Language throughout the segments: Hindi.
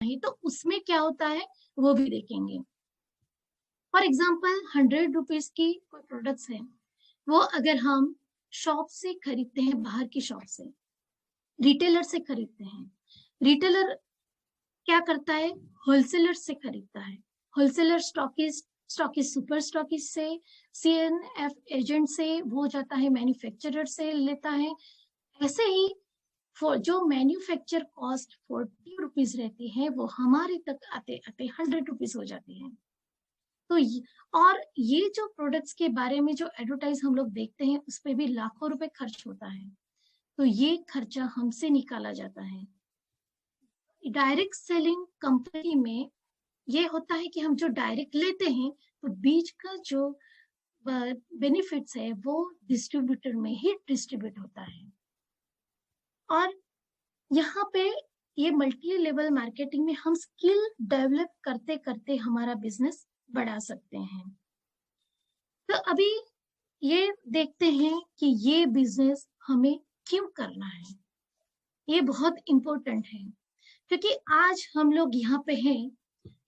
है, तो उसमें क्या होता है वो भी देखेंगे। फॉर एग्जाम्पल 100 रुपीज की कोई प्रोडक्ट्स है, वो अगर हम शॉप से खरीदते हैं, बाहर की शॉप से, रिटेलर से खरीदते हैं, रिटेलर क्या करता है, होलसेलर से खरीदता है, होलसेलर स्टॉकिस्ट सुपर स्टॉकिस्ट से, सीएनएफ एजेंट से, वो जाता है मैन्युफैक्चरर से लेता है। ऐसे ही जो मैन्युफैक्चर कॉस्ट 40 रुपीज रहती है, वो हमारे तक आते आते 100 रुपीज हो जाती है। तो और ये जो प्रोडक्ट्स के बारे में जो एडवर्टाइज हम लोग देखते हैं, उस पर भी लाखों रुपए खर्च होता है, तो ये खर्चा हमसे निकाला जाता है। डायरेक्ट सेलिंग कंपनी में ये होता है कि हम जो डायरेक्ट लेते हैं, तो बीच का जो बेनिफिट्स है वो डिस्ट्रीब्यूटर में ही डिस्ट्रीब्यूट होता है। और यहाँ पे ये मल्टी लेवल मार्केटिंग में हम स्किल डेवलप करते करते हमारा बिजनेस बढ़ा सकते हैं। तो अभी ये देखते हैं कि ये बिजनेस हमें क्यों करना है। ये बहुत इम्पोर्टेंट है, क्योंकि आज हम लोग यहाँ पे हैं,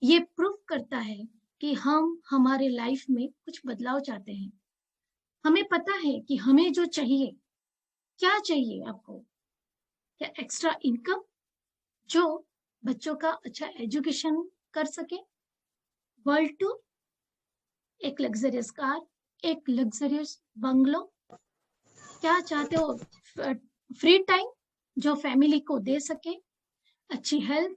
ये प्रूव करता है कि हम हमारे लाइफ में कुछ बदलाव चाहते हैं। हमें पता है कि हमें जो चाहिए, क्या चाहिए आपको, क्या एक्स्ट्रा इनकम जो बच्चों का अच्छा एजुकेशन कर सके, वर्ल्ड टूर, एक लग्जरियस कार, एक लग्जरियस बंगलो, क्या चाहते हो, फ्री टाइम जो फैमिली को दे सके, अच्छी हेल्थ,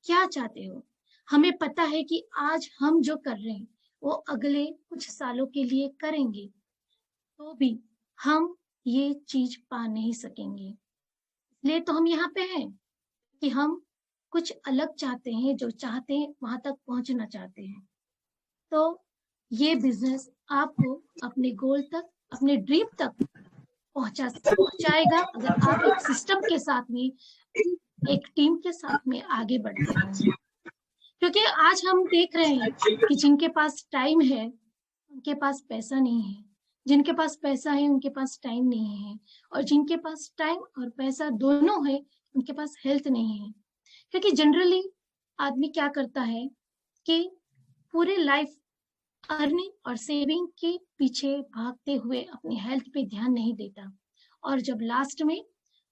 क्या चाहते हो। हमें पता है कि आज हम जो कर रहे हैं वो अगले कुछ सालों के लिए करेंगे, तो भी हम ये चीज पा नहीं सकेंगे। इसलिए तो हम यहाँ पे हैं कि हम कुछ अलग चाहते हैं, जो चाहते हैं वहां तक पहुंचना चाहते हैं। तो ये बिजनेस आपको अपने गोल तक, अपने ड्रीम तक पहुंचाएगा, अगर आप एक सिस्टम के साथ में, एक टीम के साथ में आगे बढ़ते हैं। क्योंकि आज हम देख रहे हैं कि जिनके पास टाइम है उनके पास पैसा नहीं है, जिनके पास पैसा है उनके पास टाइम नहीं है, और जिनके पास टाइम और पैसा दोनों है उनके पास हेल्थ नहीं है। क्योंकि जनरली आदमी क्या करता है कि पूरे लाइफ अर्निंग और सेविंग के पीछे भागते हुए अपनी हेल्थ पे ध्यान नहीं देता, और जब लास्ट में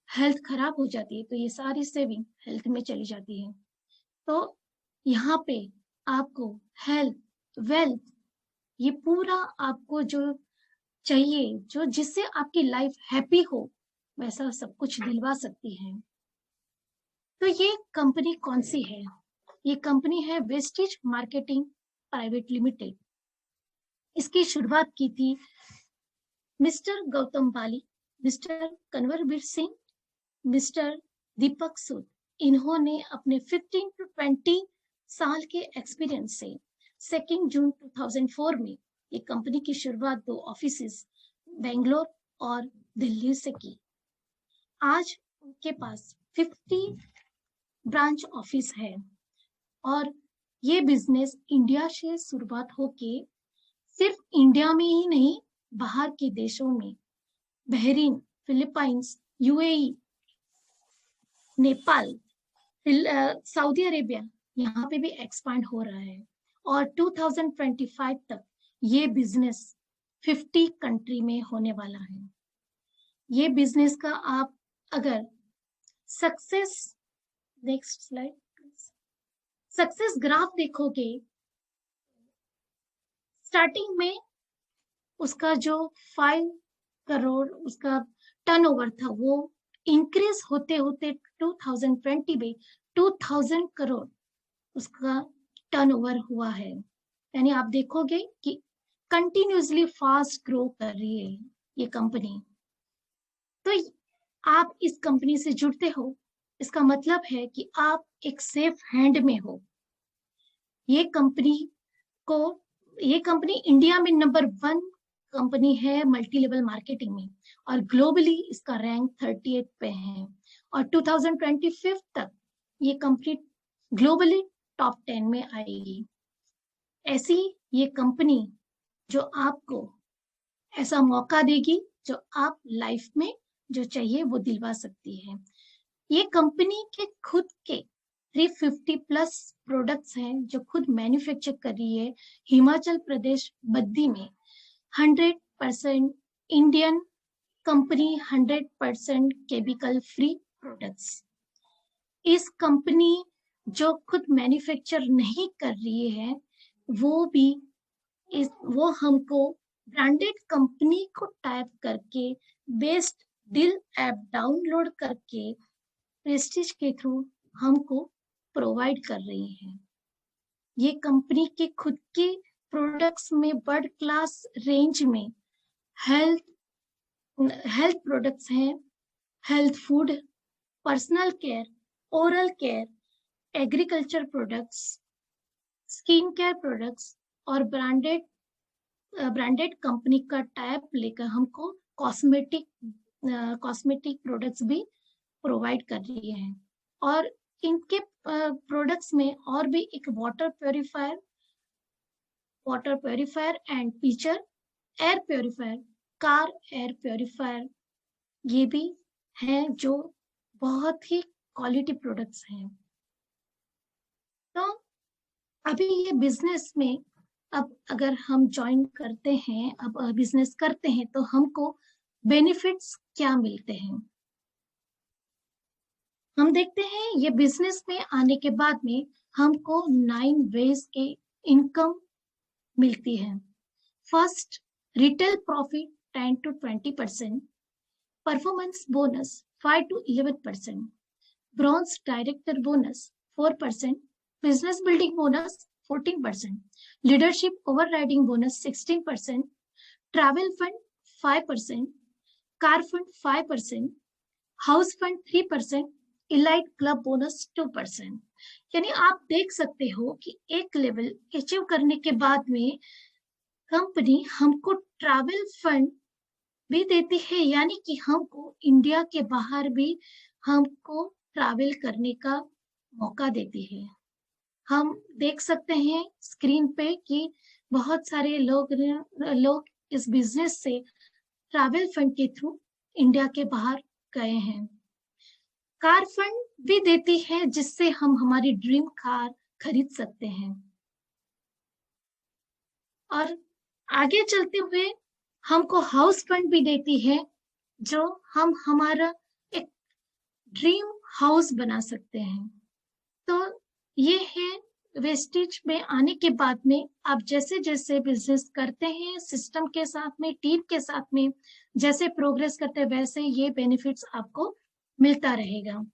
हेल्थ खराब हो जाती है तो ये सारी सेविंग हेल्थ में चली जाती है। तो यहाँ पे आपको हेल्थ, वेल्थ, ये पूरा आपको जो चाहिए, जो जिससे आपकी लाइफ हैप्पी हो, वैसा सब कुछ दिलवा सकती है। तो ये कंपनी कौन सी है? ये कंपनी है वेस्टिज मार्केटिंग प्राइवेट लिमिटेड। इसकी शुरुआत की थी मिस्टर गौतम बाली, मिस्टर कन्वरवीर सिंह, मिस्टर दीपक सूद। इन्होंने अपने 15 to 20 साल के एक्सपीरियंस से 2 जून 2004 में ये कंपनी की शुरुआत 2 ऑफिसेस बेंगलोर और दिल्ली से की। आज उनके पास 50 ब्रांच ऑफिस है, और ये बिजनेस इंडिया से शुरुआत होके सिर्फ इंडिया में ही नहीं, बाहर के देशों में, Bahrain, Philippines, UAE, Nepal, Saudi Arabia, यहाँ पे भी एक्सपांड हो रहा है। और 2025 तक ये बिजनेस 50 कंट्री में होने वाला है। ये बिजनेस का आप अगर success, next slide, success graph देखोगे, स्टार्टिंग में उसका जो 5 करोड़ उसका टर्नओवर था, वो इंक्रीज होते होते 2020 में 2000 करोड़ उसका टर्नओवर हुआ है। यानी आप देखोगे कि कंटिन्यूसली फास्ट ग्रो कर रही है ये कंपनी। तो आप इस कंपनी से जुड़ते हो, इसका मतलब है कि आप एक सेफ हैंड में हो। ये कंपनी इंडिया में नंबर 1 कंपनी है मल्टी लेवल मार्केटिंग में, और ग्लोबली इसका रैंक 38 पे है, और 2025 तक ये कंपनी ग्लोबली टॉप 10 में आएगी। ऐसी ये कंपनी जो आपको ऐसा मौका देगी जो आप लाइफ में जो चाहिए वो दिलवा सकती है। ये कंपनी के खुद के 350 प्लस प्रोडक्ट्स हैं जो खुद मैन्युफैक्चर कर रही है हिमाचल प्रदेश बद्दी में। 100% Indian company, 100% chemical free products. इस कंपनी जो खुद मैन्युफैक्चर नहीं कर रही है वो हमको ब्रांडेड कंपनी को टाइप करके बेस्ट डील ऐप डाउनलोड करके प्रेस्टीज के थ्रू हमको प्रोवाइड कर रही है। ये कंपनी के खुद के प्रोडक्ट्स में वर्ल्ड क्लास रेंज में हेल्थ प्रोडक्ट्स हैं, health food, personal care, oral care, agriculture products, skin care products और ब्रांडेड कंपनी का टाइप लेकर हमको कॉस्मेटिक प्रोडक्ट्स भी प्रोवाइड कर रही है। और इनके प्रोडक्ट्स में और भी एक water purifier and picture air purifier, car air purifier, ये भी हैं जो बहुत ही क्वालिटी प्रोडक्ट्स हैं। तो अभी ये बिजनेस में अब अगर हम ज्वाइन करते हैं, अब बिजनेस करते हैं तो हमको बेनिफिट्स क्या मिलते हैं, हम देखते हैं। ये बिजनेस में आने के बाद में हमको 9 वेज के इनकम मिलती है। First, retail profit 10 to 20%, performance bonus 5 to 11%, bronze director bonus 4%, business building bonus 14%, leadership overriding bonus 16%, travel fund 5%, car fund 5%, house fund 3%, elite club bonus 2%। यानी आप देख सकते हो कि एक लेवल अचीव करने के बाद में कंपनी हमको ट्रैवल फंड भी देती है, यानी कि हमको इंडिया के बाहर भी हमको ट्रैवल करने का मौका देती है। हम देख सकते हैं स्क्रीन पे कि बहुत सारे लोग इस बिजनेस से ट्रैवल फंड के थ्रू इंडिया के बाहर गए हैं। कार फंड भी देती है जिससे हम हमारी ड्रीम कार खरीद सकते हैं। और आगे चलते हुए हमको हाउस फंड भी देती है जो हम हमारा एक ड्रीम हाउस बना सकते हैं। तो ये है वेस्टेज में आने के बाद में आप जैसे जैसे बिजनेस करते हैं, सिस्टम के साथ में, टीम के साथ में जैसे प्रोग्रेस करते हैं, वैसे ये बेनिफिट्स आपको मिलता रहेगा।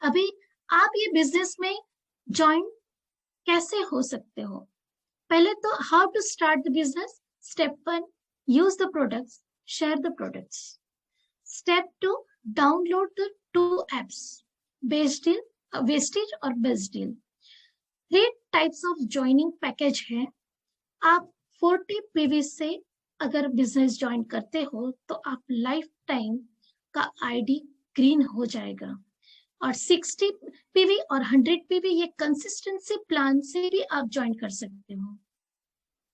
अभी आप ये बिजनेस में ज्वाइन कैसे हो सकते हो? पहले तो how to start the business. Step 1, use the products, share the products. Step 2, download the 2 apps, best deal, wastage और best deal. 3 types of joining package है। आप 40 पीवी से अगर बिजनेस ज्वाइन करते हो तो आप लाइफ टाइम का आईडी ग्रीन हो जाएगा। और 60 पीवी और 100 पीवी ये कंसिस्टेंसी प्लान से भी आप ज्वाइन कर सकते हो।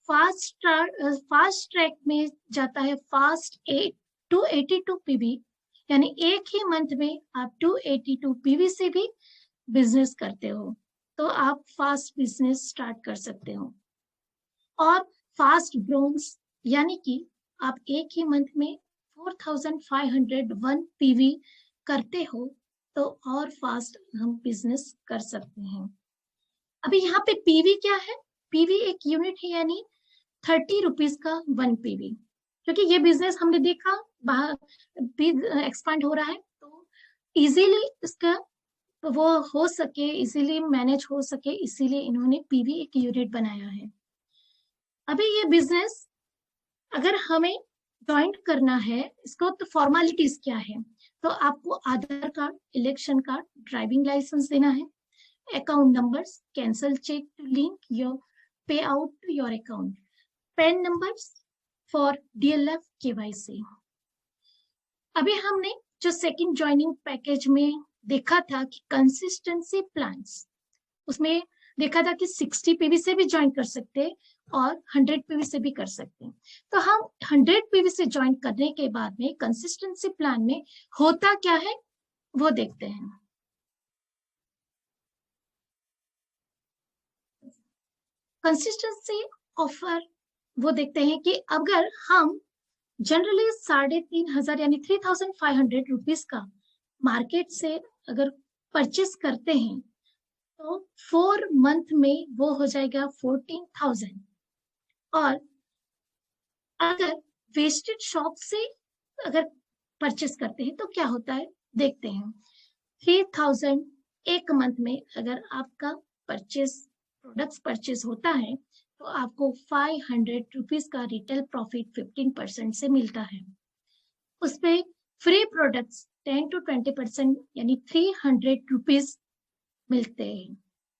फास्ट ट्रैक में जाता है फास्ट 282 पीवी, यानी एक ही मंथ में आप 282 पीवी से भी बिजनेस करते हो तो आप फास्ट बिजनेस स्टार्ट कर सकते हो। और फास्ट ब्रोन्स यानी कि आप एक ही मंथ में 4501 पीवी करते हो तो और फास्ट हम बिजनेस कर सकते हैं। अभी यहाँ पे पीवी क्या है? पीवी एक यूनिट है, यानी 30 रुपीज का 1 पीवी। क्योंकि ये बिजनेस हमने देखा बाहर एक्सपांड हो रहा है तो इजीली इसका वो हो सके, इजीली मैनेज हो सके, इसीलिए इन्होंने पीवी एक यूनिट बनाया है। अभी ये बिजनेस अगर हमें ज्वाइन करना है, इसको तो फॉर्मेलिटीज क्या है? तो आपको Aadhaar card, election card, driving licence देना है, account numbers, cancel cheque to link your pay out to your account, PAN numbers for DLF KYC. अभी हमने जो सेकंड ज्वाइनिंग पैकेज में देखा था कि कंसिस्टेंसी प्लान्स, उसमें देखा था कि 60 पीवी से भी ज्वाइन कर सकते हैं और 100 पीवी से भी कर सकते हैं। तो हम 100 पीवी से ज्वाइन करने के बाद में कंसिस्टेंसी प्लान में होता क्या है वो देखते हैं। कंसिस्टेंसी ऑफर वो देखते हैं कि अगर हम जनरली 3,500 यानी 3,500 रुपीज का मार्केट से अगर परचेस करते हैं तो 4 मंथ में वो हो जाएगा 14,000। और अगर वेस्टेड शॉप से अगर परचेस करते हैं तो क्या होता है देखते हैं। 3,000 एक मंथ में अगर आपका प्रोडक्ट्स परचेस होता है तो आपको 500 रुपीज का रिटेल प्रॉफिट 15% से मिलता है। उस पे फ्री प्रोडक्ट्स 10 to 20% यानी 300 रुपीज मिलते हैं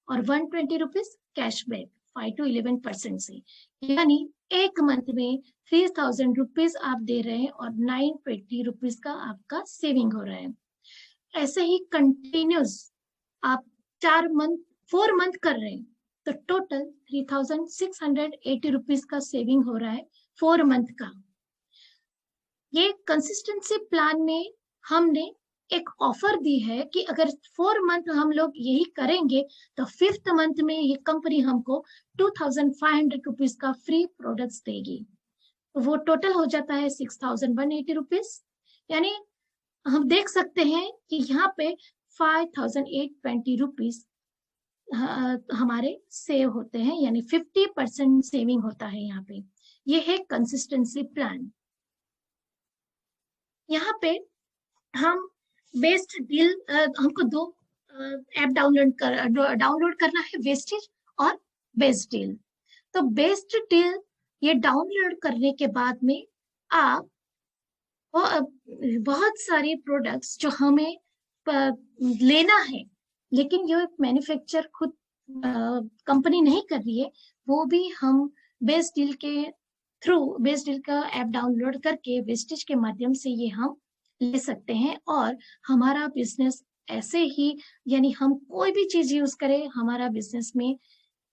और 120 रुपीज कैशबैक 5 to 11% से, यानी एक मंथ में 3,000 रुपीज आप दे रहे हैं और 920 रुपीज का आपका सेविंग हो रहा है। ऐसे ही कंटिन्यूस आप 4 मंथ कर रहे हैं तो टोटल 3,680 रुपीज का सेविंग हो रहा है 4 मंथ का। ये कंसिस्टेंसी प्लान में हमने एक ऑफर दी है कि अगर 4 मंथ हम लोग यही करेंगे तो 5th मंथ में ये कंपनी हमको 2,500 रुपीज का फ्री प्रोडक्ट्स देगी। तो वो टोटल हो जाता है 6,180 रुपीज, यानी हम देख सकते हैं कि यहाँ पे 5,820 रुपीज हमारे सेव होते हैं, यानी 50% सेविंग होता है यहाँ पे। ये है कंसिस्टेंसी प्लान। यहाँ पे हम बेस्ट डील हमको 2 ऐप डाउनलोड करना है, वेस्टेज और बेस्ट डील। तो बेस्ट डील ये डाउनलोड करने के बाद में आप बहुत सारे प्रोडक्ट्स जो हमें लेना है लेकिन ये मैन्युफैक्चर खुद कंपनी नहीं कर रही है, वो भी हम बेस्ट डील के थ्रू बेस्ट डील का ऐप डाउनलोड करके वेस्टेज के माध्यम से ये हम ले सकते हैं और हमारा बिजनेस ऐसे ही, यानी हम कोई भी चीज यूज करें हमारा बिजनेस में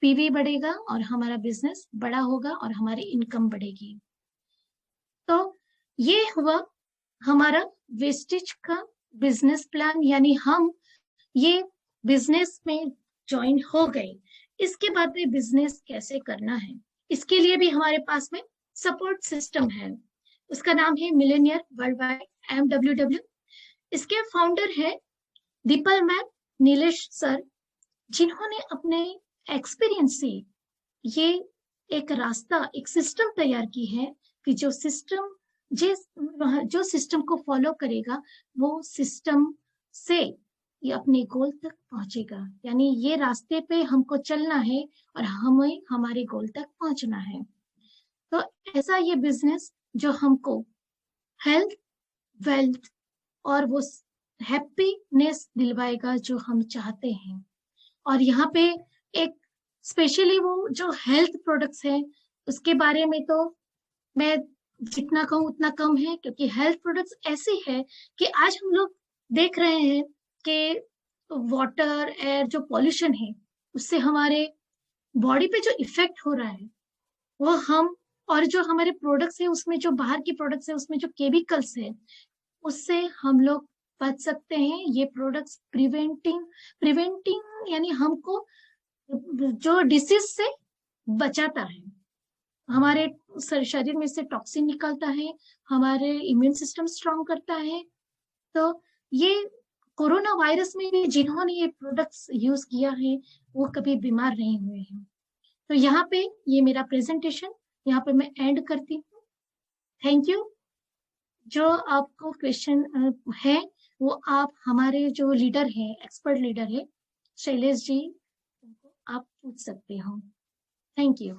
पीवी बढ़ेगा और हमारा बिजनेस बड़ा होगा और हमारी इनकम बढ़ेगी। तो ये हुआ हमारा वेस्टेज का बिजनेस प्लान, यानी हम ये बिजनेस में ज्वाइन हो गए। इसके बाद में बिजनेस कैसे करना है, इसके लिए भी हमारे पास में सपोर्ट सिस्टम है। उसका नाम है मिलेनियर वर्ल्ड वाइड MWW। इसके फाउंडर है दीपल मैम, नीलेश सर, जिन्होंने अपने एक्सपीरियंस से ये एक रास्ता, एक सिस्टम तैयार की है कि जो सिस्टम को फॉलो करेगा वो सिस्टम से ये अपने गोल तक पहुंचेगा। यानी ये रास्ते पे हमको चलना है और हमें हमारे गोल तक पहुंचना है। तो ऐसा ये बिजनेस जो हमको हेल्थ, वेल्थ और वो हैप्पीनेस दिलवाएगा जो हम चाहते हैं। और यहाँ पे एक स्पेशली वो जो हेल्थ प्रोडक्ट्स हैं उसके बारे में तो मैं जितना कहूँ उतना कम है, क्योंकि हेल्थ प्रोडक्ट्स ऐसी है कि आज हम लोग देख रहे हैं कि वाटर, एयर जो पॉल्यूशन है उससे हमारे बॉडी पे जो इफेक्ट हो रहा है वो हम, और जो हमारे प्रोडक्ट्स है उसमें जो बाहर की प्रोडक्ट्स है उसमें जो केमिकल्स है उससे हम लोग बच सकते हैं। ये प्रोडक्ट्स प्रिवेंटिंग यानी हमको जो डिसीज से बचाता है, हमारे शरीर में से टॉक्सिन निकलता है, हमारे इम्यून सिस्टम स्ट्रांग करता है। तो ये कोरोना वायरस में भी जिन्होंने ये प्रोडक्ट्स यूज किया है वो कभी बीमार नहीं हुए हैं। तो यहाँ पे ये मेरा प्रेजेंटेशन यहाँ पे मैं एंड करती हूँ। Thank you. जो आपको क्वेश्चन है वो आप हमारे जो लीडर है, एक्सपर्ट लीडर है शैलेश जी, आप पूछ सकते हो। Thank you.